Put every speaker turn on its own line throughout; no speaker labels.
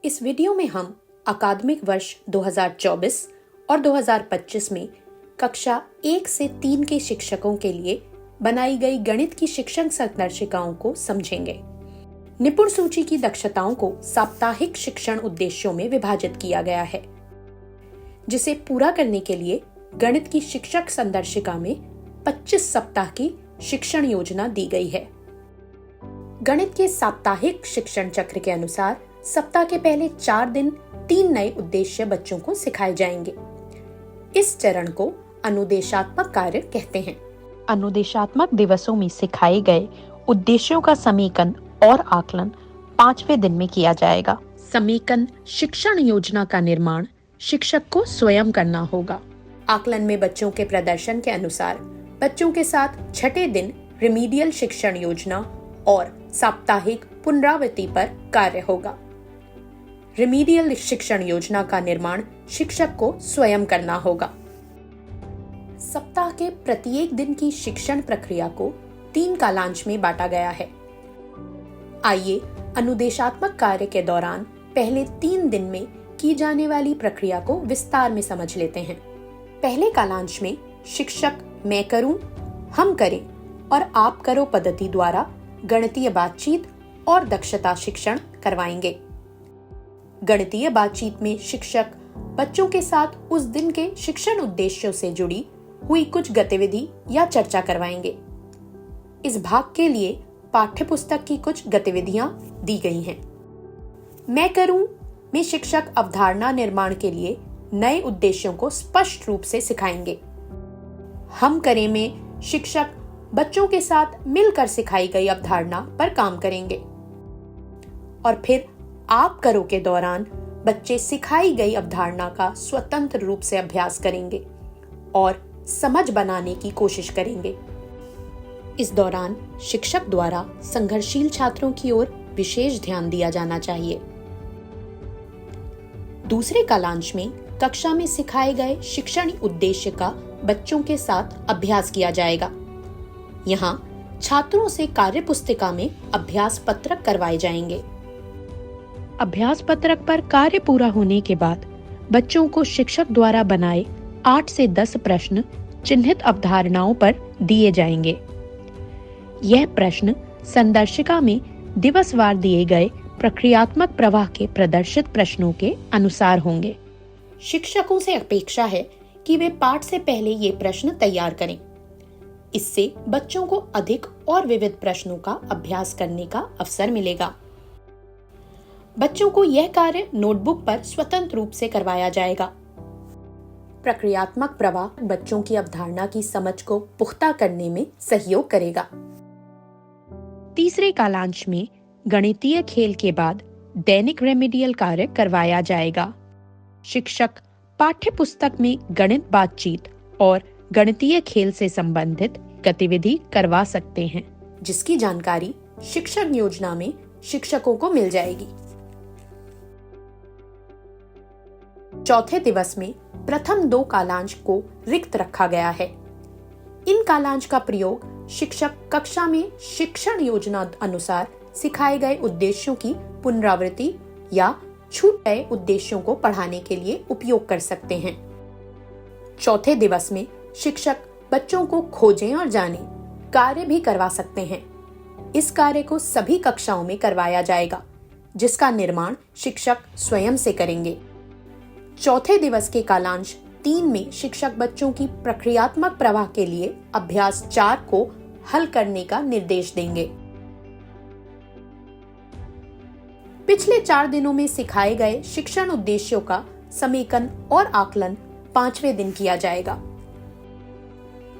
इस वीडियो में हम अकादमिक वर्ष 2024 और 2025 में कक्षा 1 से 3 के शिक्षकों के लिए बनाई गई गणित की शिक्षण संदर्शिकाओं को समझेंगे। निपुण सूची की दक्षताओं को साप्ताहिक शिक्षण उद्देश्यों में विभाजित किया गया है, जिसे पूरा करने के लिए गणित की शिक्षक संदर्शिका में 25 सप्ताह की शिक्षण योजना दी गई है। गणित के साप्ताहिक शिक्षण चक्र के अनुसार सप्ताह के पहले 4 दिन 3 नए उद्देश्य बच्चों को सिखाए जाएंगे। इस चरण को अनुदेशात्मक कार्य कहते हैं।
अनुदेशात्मक दिवसों में सिखाए गए उद्देश्यों का समेकन और आकलन 5वें दिन में किया जाएगा।
समेकन शिक्षण योजना का निर्माण शिक्षक को स्वयं करना होगा। आकलन में बच्चों के प्रदर्शन के अनुसार बच्चों के साथ 6ठे दिन रिमीडियल शिक्षण योजना और साप्ताहिक पुनरावृत्ति पर कार्य होगा। रिमीडियल शिक्षण योजना का निर्माण शिक्षक को स्वयं करना होगा। सप्ताह के प्रत्येक दिन की शिक्षण प्रक्रिया को 3 कालांश में बांटा गया है। आइए अनुदेशात्मक कार्य के दौरान पहले 3 दिन में की जाने वाली प्रक्रिया को विस्तार में समझ लेते हैं। पहले कालांश में शिक्षक मैं करूं, हम करें और आप करो पद्धति द्वारा गणितीय बातचीत और दक्षता शिक्षण करवाएंगे। गणितीय बातचीत में शिक्षक बच्चों के साथ उस दिन के शिक्षण उद्देश्यों से जुड़ी हुई कुछ गतिविधि या चर्चा करवाएंगे। इस भाग के लिए पाठ्यपुस्तक की कुछ गतिविधियां दी गई हैं। मैं करूं में शिक्षक अवधारणा निर्माण के लिए नए उद्देश्यों को स्पष्ट रूप से सिखाएंगे। हम करें में शिक्षक बच्चों के साथ मिलकर सिखाई गई अवधारणा पर काम करेंगे और फिर आप करो के दौरान बच्चे सिखाई गई अवधारणा का स्वतंत्र रूप से अभ्यास करेंगे और समझ बनाने की कोशिश करेंगे। इस दौरान शिक्षक द्वारा संघर्षशील छात्रों की ओर विशेष ध्यान दिया जाना चाहिए। दूसरे कालांश में कक्षा में सिखाए गए शिक्षण उद्देश्य का बच्चों के साथ अभ्यास किया जाएगा। यहाँ छात्रों से कार्य पुस्तिका में अभ्यास पत्रक करवाए जाएंगे।
अभ्यास पत्रक पर कार्य पूरा होने के बाद बच्चों को शिक्षक द्वारा बनाए 8 से 10 प्रश्न चिन्हित अवधारणाओं पर दिए जाएंगे। यह प्रश्न संदर्शिका में दिवसवार दिए गए प्रक्रियात्मक प्रवाह के प्रदर्शित प्रश्नों के अनुसार होंगे।
शिक्षकों से अपेक्षा है कि वे पाठ से पहले ये प्रश्न तैयार करें। इससे बच्चों को अधिक और विविध प्रश्नों का अभ्यास करने का अवसर मिलेगा। बच्चों को यह कार्य नोटबुक पर स्वतंत्र रूप से करवाया जाएगा। प्रक्रियात्मक प्रवाह बच्चों की अवधारणा की समझ को पुख्ता करने में सहयोग करेगा।
तीसरे कालांश में गणितीय खेल के बाद दैनिक रेमेडियल कार्य करवाया जाएगा। शिक्षक पाठ्य पुस्तक में गणित बातचीत और गणितीय खेल से संबंधित गतिविधि करवा सकते हैं,
जिसकी जानकारी शिक्षण योजना में शिक्षकों को मिल जाएगी। चौथे दिवस में प्रथम 2 कालांश को रिक्त रखा गया है। इन कालांश का प्रयोग शिक्षक कक्षा में शिक्षण योजना अनुसार सिखाए गए उद्देश्यों की पुनरावृत्ति या छूट गए उद्देश्यों को पढ़ाने के लिए उपयोग कर सकते हैं। चौथे दिवस में शिक्षक बच्चों को खोजें और जानें कार्य भी करवा सकते हैं। इस कार्य को सभी कक्षाओं में करवाया जाएगा, जिसका निर्माण शिक्षक स्वयं से करेंगे। चौथे दिवस के कालांश 3 में शिक्षक बच्चों की प्रक्रियात्मक प्रवाह के लिए अभ्यास 4 को हल करने का निर्देश देंगे। पिछले 4 दिनों में सिखाए गए शिक्षण उद्देश्यों का समेकन और आकलन 5वें दिन किया जाएगा।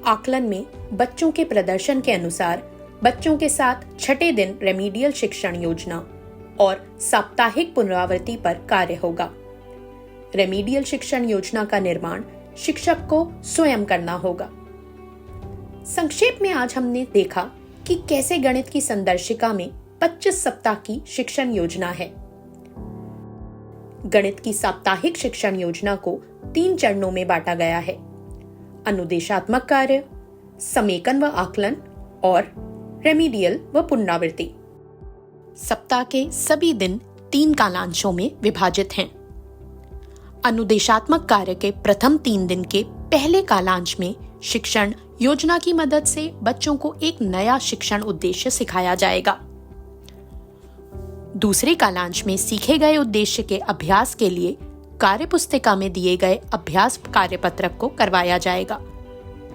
आकलन में बच्चों के प्रदर्शन के अनुसार बच्चों के साथ 6ठे दिन रेमीडियल शिक्षण योजना और साप्ताहिक पुनरावृत्ति पर कार्य होगा। रेमीडियल शिक्षण योजना का निर्माण शिक्षक को स्वयं करना होगा। संक्षेप में आज हमने देखा कि कैसे गणित की संदर्शिका में 25 सप्ताह की शिक्षण योजना है। गणित की साप्ताहिक शिक्षण योजना को 3 चरणों में बांटा गया है: अनुदेशात्मक कार्य, समेकन व आकलन और रेमीडियल व पुनरावृत्ति। सप्ताह के सभी दिन 3 कालांशों में विभाजित हैं। अनुदेशात्मक कार्य के प्रथम 3 दिन के पहले कालांश में शिक्षण योजना की मदद से बच्चों को एक नया शिक्षण उद्देश्य सिखाया जाएगा। दूसरे कालांश में सीखे गए उद्देश्य के अभ्यास के लिए कार्यपुस्तिका में दिए गए अभ्यास कार्यपत्रक को करवाया जाएगा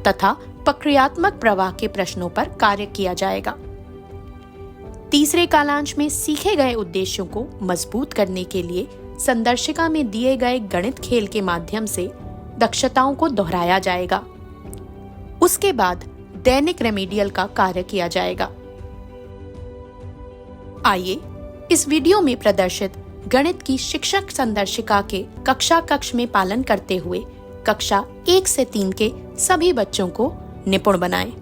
तथा प्रक्रियात्मक प्रवाह के प्रश्नों पर कार्य किया जाएगा। तीसरे कालांश में सीखे गए उद्देश्यों को मजबूत करने के लिए संदर्शिका में दिए गए गणित खेल के माध्यम से दक्षताओं को दोहराया जाएगा। उसके बाद दैनिक रेमेडियल का कार्य किया जाएगा। आइए इस वीडियो में प्रदर्शित गणित की शिक्षक संदर्शिका के कक्षा कक्ष में पालन करते हुए कक्षा 1 से 3 के सभी बच्चों को निपुण बनाएं।